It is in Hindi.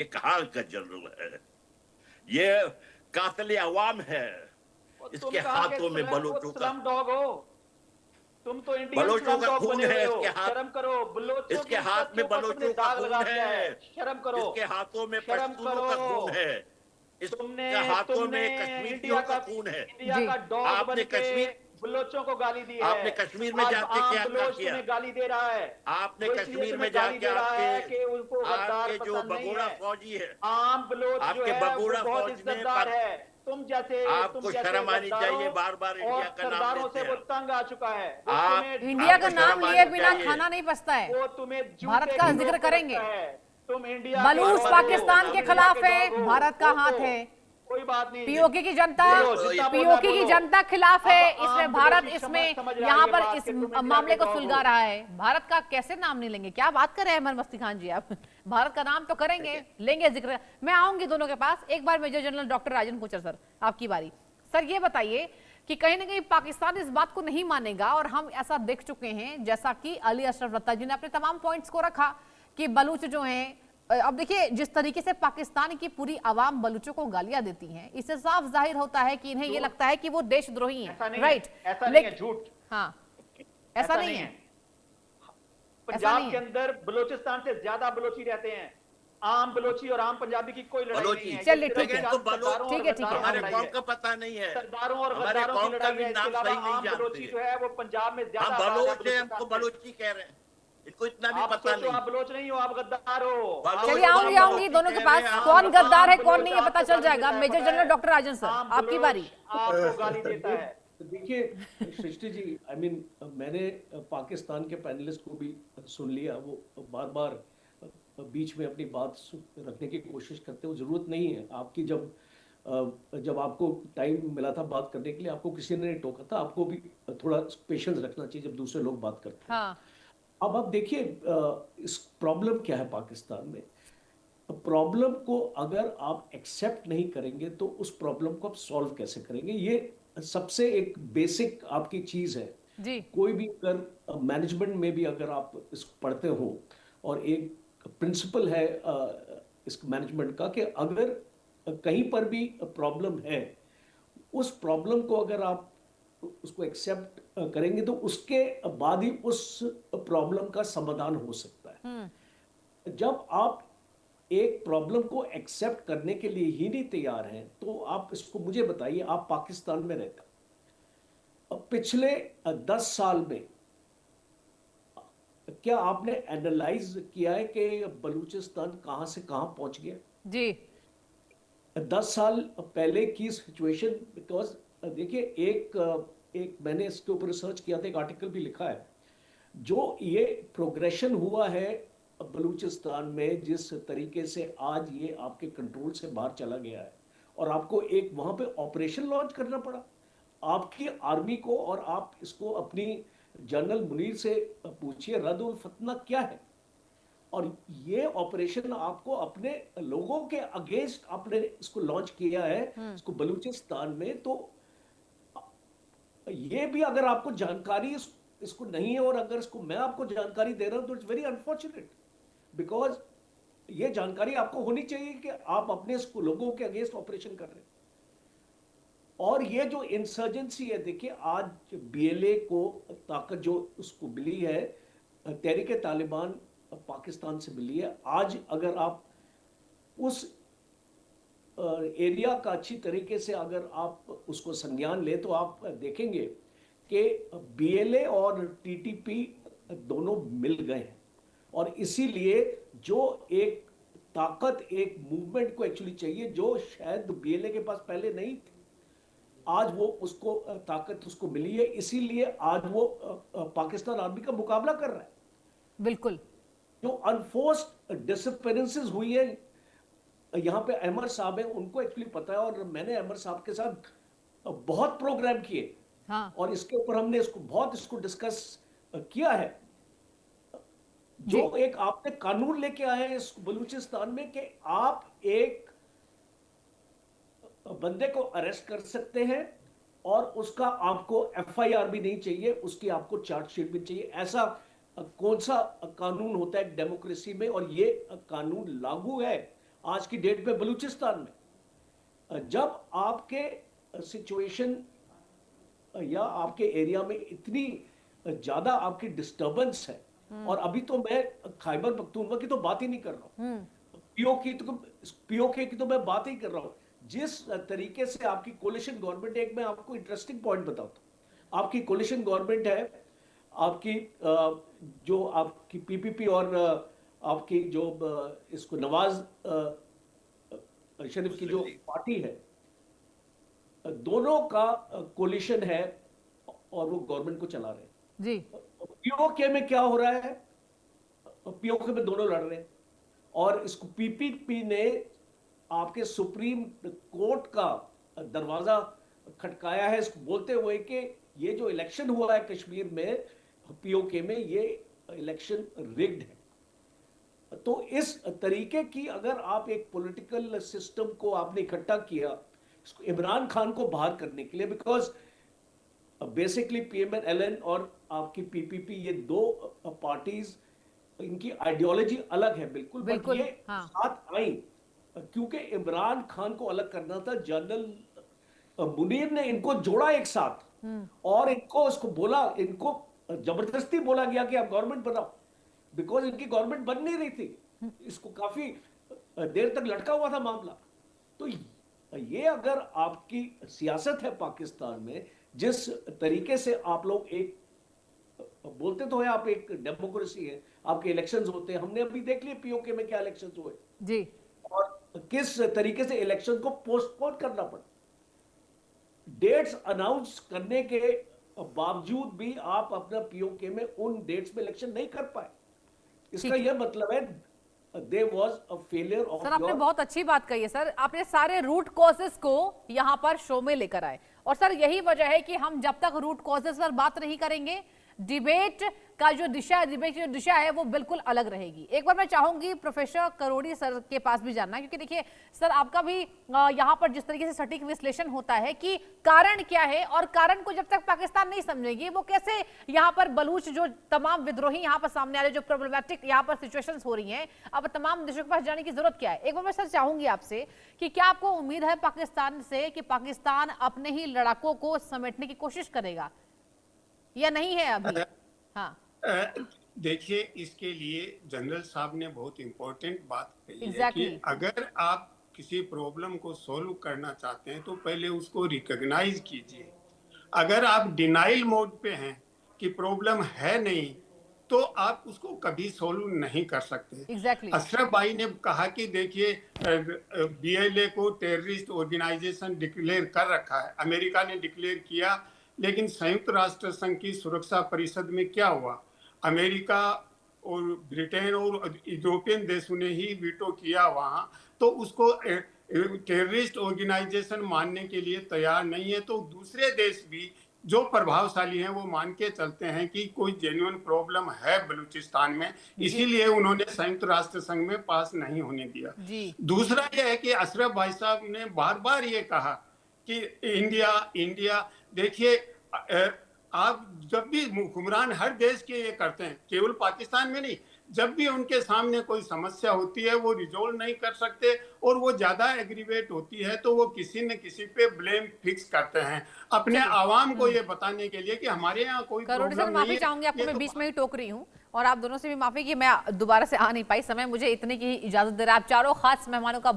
ये कहाँ का जनरल है? ये कातिल अवाम है। और तुम इसके कहाँ के हाथों में बलोचों का स्लम डॉग हो? तुम तो इंडियन बलोचों स्लम का डॉग खून बने है। हुए हो। इसके हाथ शर्म करो, बलोचों की इसके इज्जत हाथ के में ऊपर तुमने बलोचों का दाग लगा खून दिया है। है। शर्म करो, इसके हाथों में शर्म पश्तूनों करो। का खून है। तुमने इसके हाथों तुमने में इंडिया कश्मीरियों का का खून है। इंडिया जी। का डॉग बन आपने के कश्मीर बलोचों को गाली दी है। आपने कश्मीर में आज जाके आम क्या क्या बलोच किया? तुम्हें गाली दे रहा है। आपने वो इसलिए कश्मीर में तुम्हें गाली जाके दे रहा आपके है कि उनको गद्दार आपके जो पसंद नहीं बगोड़ा है। फौजी है, आम बलोच जो आपके है वो बगोड़ा बहुत फौज ने इज्जतदार है। तुम आपको जैसे शर्म आनी गद्दारों चाहिए। बार बार और इंडिया का नाम सरदारों लेते से हैं वो आप। तंग आ चुका है। वो आप तुम्हें इंडिया का आपको जूते के नाम शर्म लिए आनी घिनौने बिना चाहिए। खाना नहीं पचता है। वो तुम्हें भारत जूते का के जिक्र नोक पे करेंगे। रखता है। तुम इंडिया के बलूच डॉग हो, पाकिस्तान के तुम इंडिया खिलाफ के है, डॉग हो। भारत का हाथ बोलो, है। कोई बात नहीं। पीओके की जनता बोलो, जितना बोलना है पीओके की बोलो। जनता खिलाफ अब है, आम इसमें भारत बलोची इसमें समझ रहा है यहाँ ये पर बात इस कि तुम इंडिया के मामले को डॉग सुलझा हो। रहा है। भारत का कैसे नाम नहीं लेंगे? क्या बात कर रहे हैं अहमद मस्ती खान जी आप? भारत का नाम तो करेंगे, लेंगे जिक्र। मैं आऊंगी दोनों के पास। एक बार मेजर जनरल डॉक्टर राजन कोचर सर, आपकी बारी। सर ये बताइए कि कहीं ना कहीं पाकिस्तान इस बात को नहीं मानेगा, और हम ऐसा देख चुके हैं जैसा कि अली अशरफ रत्ता जी ने अपने तमाम पॉइंट्स को रखा कि बलूच जो हैं, अब देखिए जिस तरीके से पाकिस्तान की पूरी आवाम बलूचों को गालियां देती हैं, इससे साफ जाहिर होता है कि इन्हें ये लगता है कि वो देशद्रोही ऐसा हैं। नहीं राइट, है, ऐसा नहीं है, झूठ। हाँ, ऐसा नहीं है। ऐसा पंजाब नहीं के है। अंदर बलूचिस्तान से ज्यादा बलोची रहते हैं। आम बलोची और आम पंजाबी की कोई लड़ाई नहीं बलोची है। ये चलिए सिर्फ ठीक है, इनको सरदारों और ठीक है, ठीक है। गद्दारों की हमारे लड़ाई कौम है। का पता नहीं है। सरदारों और हमारे गद्दारों की कौम का लड़ाई भी है। इसके नाम अलावा सही नहीं आम जानते बलोची हैं। जो है वो पंजाब में ज्यादा हम आबाद है बलोच हैं, हमको बलूचिस्तान से। बलोची कह रहे हैं। इनको इतना भी आप पता सोचो, नहीं। आप बलोच नहीं हो, आप गद्दार हो। आप चलिए बलोच को आऊंगी हम आऊंगी बलोची दोनों के कह रहे पास। हैं। कौन गद्दार है कौन बलोच नहीं है पता आपको चल गाली जाएगा। देता है, मेजर पता जनरल है? डॉक्टर राजन सर, आम आपकी बारी। बलोच आपको गाली देता है। देखिए सृष्टि जी, आई मीन मैंने पाकिस्तान के पैनलिस्ट को भी सुन लिया। वो बार बार बीच में अपनी बात रखने की कोशिश करते हो। जरूरत नहीं है आपकी। जब आपको टाइम मिला था बात करने के लिए, आपको किसी ने नहीं टोका था। आपको भी थोड़ा पेशेंस रखना चाहिए जब दूसरे लोग बात करते हैं। हाँ, अब आप देखिए इस प्रॉब्लम क्या है पाकिस्तान में। प्रॉब्लम को अगर आप एक्सेप्ट नहीं करेंगे तो उस प्रॉब्लम को आप सॉल्व कैसे करेंगे? ये सबसे एक बेसिक आपकी चीज है। जी, कोई भी अगर मैनेजमेंट में भी अगर आप इसको पढ़ते हो, और एक प्रिंसिपल है इस मैनेजमेंट का कि अगर कहीं पर भी प्रॉब्लम है, उस प्रॉब्लम को अगर आप उसको एक्सेप्ट करेंगे तो उसके बाद ही उस प्रॉब्लम का समाधान हो सकता है। जब आप एक प्रॉब्लम को एक्सेप्ट करने के लिए ही नहीं तैयार हैं, तो आप इसको मुझे बताइए। आप पाकिस्तान में रहते हो, पिछले 10 साल में क्या आपने एनालाइज किया है कि बलूचिस्तान कहां से कहां पहुंच गया? जी, 10 साल पहले की सिचुएशन। बिकॉज देखिए, एक मैंने इसके ऊपर रिसर्च किया था, एक आर्टिकल भी लिखा है। जो ये प्रोग्रेशन हुआ है बलूचिस्तान में, जिस तरीके से आज ये आपके कंट्रोल से बाहर चला गया है, और आपको एक वहां पे ऑपरेशन लॉन्च करना पड़ा आपकी आर्मी को। और आप इसको अपनी जनरल मुनीर से पूछिए, रद्दुल फतना क्या है। और ये ऑपरेशन आपको अपने लोगों के अगेंस्ट आपने इसको लॉन्च किया है, इसको बलूचिस्तान में। तो ये भी अगर आपको जानकारी इसको नहीं है, और अगर इसको मैं आपको जानकारी दे रहा हूं, तो इट्स वेरी अनफॉर्चुनेट। बिकॉज ये जानकारी आपको होनी चाहिए कि आप अपने इसको लोगों के अगेंस्ट ऑपरेशन कर रहे हैं। और ये जो इंसर्जेंसी है, देखिए आज बीएलए को ताकत जो उसको मिली है, तहरीक तालिबान पाकिस्तान से मिली है। आज अगर आप उस एरिया का अच्छी तरीके से अगर आप उसको संज्ञान ले, तो आप देखेंगे कि बीएलए और टीटीपी दोनों मिल गए हैं। और इसीलिए जो एक ताकत एक मूवमेंट को एक्चुअली चाहिए, जो शायद बीएलए के पास पहले नहीं थी, आज वो उसको ताकत उसको मिली है। इसीलिए आज वो पाकिस्तान आर्मी का मुकाबला कर रहा है। बिल्कुल। जो अनफोर्स्ड डिसअपीयरेंसेस हुई है, यहाँ पे अहमद साहब है, उनको एक्चुअली पता है। और मैंने अहमद साहब के साथ बहुत प्रोग्राम किए, हाँ, और इसके ऊपर हमने इसको डिस्कस किया है। जो एक आपने कानून लेके आए हैं इस बलूचिस्तान में कि आप एक बंदे को अरेस्ट कर सकते हैं, और उसका आपको एफआईआर भी नहीं चाहिए, उसकी आपको चार्जशीट भी चाहिए। ऐसा कौन सा कानून होता है डेमोक्रेसी में? और ये कानून लागू है आज की डेट में बलूचिस्तान में जब आपके सिचुएशन या आपके एरिया में इतनी ज्यादा आपकी डिस्टरबेंस है, और अभी तो मैं खैबर पख्तूनख्वा की तो बात ही नहीं कर रहा हूं, पीओके की तो मैं बात ही कर रहा हूं। जिस तरीके से आपकी कोलिशन गवर्नमेंट, एक मैं आपको इंटरेस्टिंग पॉइंट बताता हूं, आपकी कोलिशन गवर्नमेंट है, आपकी जो आपकी पीपीपी और आपकी जो इसको नवाज शरीफ की जो पार्टी है, दोनों का कोलिशन है और वो गवर्नमेंट को चला रहे हैं जी। पीओके में क्या हो रहा है, पीओके में दोनों लड़ रहे हैं, और इसको पीपीपी ने आपके सुप्रीम कोर्ट का दरवाजा खटकाया है, इसको बोलते हुए कि ये जो इलेक्शन हुआ है कश्मीर में पीओके में, ये इलेक्शन रिग्ड है। तो इस तरीके की अगर आप एक पॉलिटिकल सिस्टम को आपने इकट्ठा किया इसको इमरान खान को बाहर करने के लिए, बिकॉज बेसिकली पीएमएल और आपकी पीपीपी, ये दो पार्टीज, इनकी आइडियोलॉजी अलग है बिल्कुल, बिल्कुल, बट ये हाँ। साथ आई क्योंकि इमरान खान को अलग करना था। जनरल मुनीर ने इनको जोड़ा एक साथ, और इनको इसको बोला, इनको जबरदस्ती बोला गया कि आप गवर्नमेंट बनाओ, बिकॉज इनकी गवर्नमेंट बन नहीं रही थी, इसको काफी देर तक लटका हुआ था मामला। तो ये अगर आपकी सियासत है पाकिस्तान में, जिस तरीके से आप लोग एक बोलते तो है आप एक डेमोक्रेसी है, आपके इलेक्शंस होते हैं, हमने अभी देख लिए पीओके में क्या इलेक्शंस हुए जी, और किस तरीके से इलेक्शन को पोस्टपोन करना पड़ा, डेट्स अनाउंस करने के बावजूद भी आप अपना पीओके में उन डेट्स में इलेक्शन नहीं कर पाए। इसका यह मतलब है there was a failure of sir आपने your बहुत अच्छी बात कही है सर, आपने सारे रूट कॉजेस को यहाँ पर शो में लेकर आए, और सर यही वजह है कि हम जब तक रूट कॉजेस पर बात नहीं करेंगे, डिबेट का जो दिशा है, डिबेट की जो दिशा है वो बिल्कुल अलग रहेगी। एक बार मैं चाहूंगी प्रोफेसर करोड़ी सर के पास भी जानना, क्योंकि देखिए सर आपका भी यहाँ पर जिस तरीके से सटीक विश्लेषण होता है कि कारण क्या है, और कारण को जब तक पाकिस्तान नहीं समझेगी, वो कैसे यहाँ पर बलूच जो तमाम विद्रोही यहाँ पर सामने आ रहे, जो प्रॉब्लमेटिक यहाँ पर सिचुएशंस हो रही हैं, अब तमाम देशों के पास जाने की जरूरत क्या है। एक बार मैं सर चाहूंगी आपसे कि क्या आपको उम्मीद है पाकिस्तान से कि पाकिस्तान अपने ही लड़ाकों को समेटने की कोशिश करेगा या नहीं है अभी? हाँ देखिए, इसके लिए जनरल साहब ने बहुत इंपॉर्टेंट बात कही है Exactly. कि अगर आप किसी प्रॉब्लम को सॉल्व करना चाहते हैं तो पहले उसको रिकॉग्नाइज कीजिए। अगर आप डिनाइल मोड पे हैं कि प्रॉब्लम है नहीं, तो आप उसको कभी सॉल्व नहीं कर सकते। Exactly. अशरफ भाई ने कहा कि देखिए बीएलए को टेररिस्ट ऑर्गेनाइजेशन डिक्लेयर कर रखा है, अमेरिका ने डिक्लेयर किया, लेकिन संयुक्त राष्ट्र संघ की सुरक्षा परिषद में क्या हुआ, अमेरिका और ब्रिटेन और यूरोपियन देशों ने ही वीटो किया वहां, तो उसको टेररिस्ट ऑर्गेनाइजेशन मानने के लिए तैयार नहीं है। तो दूसरे देश भी जो प्रभावशाली हैं वो मान के चलते हैं कि कोई जेन्युइन प्रॉब्लम है बलूचिस्तान में, इसीलिए उन्होंने संयुक्त राष्ट्र संघ में पास नहीं होने दिया। दूसरा यह है कि अशरफ भाई साहब ने बार बार ये कहा कि इंडिया देखिए, आप जब भी हुक्मरान हर देश के ये करते हैं, केवल पाकिस्तान में नहीं, जब भी उनके सामने कोई समस्या होती है वो रिजोल्व नहीं कर सकते, और वो ज्यादा एग्रीवेट होती है तो वो किसी न किसी पे ब्लेम फिक्स करते हैं अपने आवाम को ये बताने के लिए कि हमारे यहाँ कोई करोड़ी सर माफी चाहूंगी, आपको मैं बीच में ही टोक रही हूँ, और आप दोनों से भी माफी कि मैं दोबारा से आ नहीं पाई, समय मुझे इतने की इजाजत दे रहा है। आप चारों खास मेहमानों का